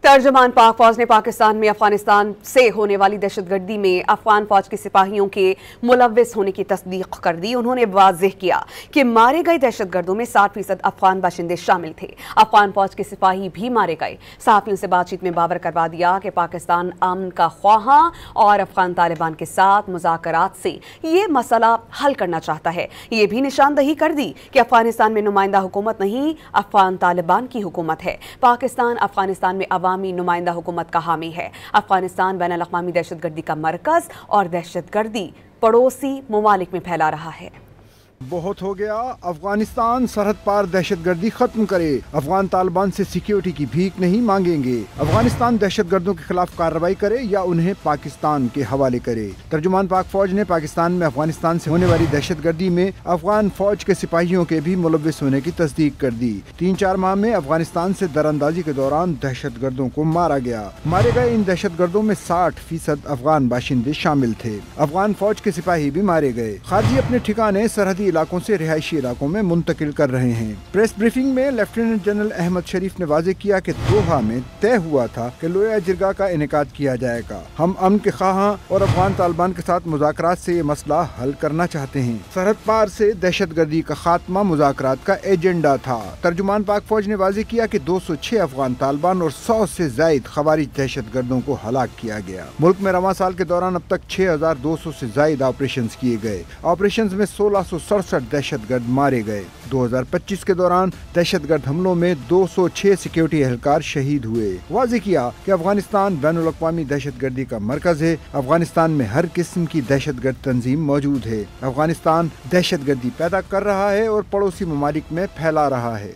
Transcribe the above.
तर्जुमान पाक फौज ने पाकिस्तान में अफगानिस्तान से होने वाली दहशतगर्दी में अफगान फौज के सिपाहियों के मुलव्विस होने की तस्दीक कर दी। उन्होंने वाज़ेह किया कि मारे गए दहशतगर्दों में 60% अफगान बाशिंदे शामिल थे। अफगान फौज के सिपाही भी मारे गए। सहाफ़ियों से बातचीत में बावर करवा दिया कि पाकिस्तान अमन का ख्वाहां और अफगान तालिबान के साथ मुज़ाकरात से ये मसला हल करना चाहता है। ये भी निशानदही कर दी कि अफगानिस्तान में नुमाइंदा हुकूमत नहीं, अफगान तालिबान की हुकूमत है। पाकिस्तान अफगानिस्तान में अवामी नुमाइंदा हुकूमत का हामी है। अफगानिस्तान बैनुल अक़वामी दहशतगर्दी का मरकज़ और दहशतगर्दी पड़ोसी ममालिक में फैला रहा है। बहुत हो गया। अफगानिस्तान सरहद पार दहशतगर्दी खत्म करे। अफगान तालिबान से सिक्योरिटी की भीख नहीं मांगेंगे। अफगानिस्तान दहशतगर्दों के खिलाफ कार्रवाई करे या उन्हें पाकिस्तान के हवाले करे। तर्जुमान पाक फौज ने पाकिस्तान में अफगानिस्तान से होने वाली दहशतगर्दी में अफगान फौज के सिपाहियों के भी मुलव्विस होने की तस्दीक कर दी। 3-4 माह में अफगानिस्तान से दरअंदाजी के दौरान दहशतगर्दों को मारा गया। मारे गए इन दहशतगर्दों में 60% अफगान बाशिंदे शामिल थे। अफगान फौज के सिपाही भी मारे गए। खारजी अपने ठिकाने सरहदी इलाकों से रिहायशी इलाकों में मुंतकिल कर रहे हैं। प्रेस ब्रीफिंग में लेफ्टिनेंट जनरल अहमद शरीफ ने वाज़ेह किया कि दोहा में तय हुआ था कि लोया जिरगा का इनेकाद किया जाएगा। हम अमन के ख्वाहां और अफगान तालिबान के साथ मुज़ाकरात से ये मसला हल करना चाहते हैं। सरहद पार से दहशतगर्दी का खात्मा मुज़ाकरात का एजेंडा था। तर्जुमान पाक फौज ने वाज़ेह किया कि 206 अफगान तालिबान और 100 से ज़ायद खवारिज दहशतगर्दों को हलाक किया गया। मुल्क में रवां साल के दौरान अब तक 6200 से ज़ायद ऑपरेशन किए गए। ऑपरेशन में 1667 दहशतगर्द मारे गए। 2025 के दौरान दहशतगर्द हमलों में 206 सिक्योरिटी एहलकार शहीद हुए। वाज़ेह किया कि अफगानिस्तान बैनुल अक़वामी दहशतगर्दी का मरकज है। अफगानिस्तान में हर किस्म की दहशतगर्द तंजीम मौजूद है। अफगानिस्तान दहशतगर्दी पैदा कर रहा है और पड़ोसी ममालिक में फैला रहा है।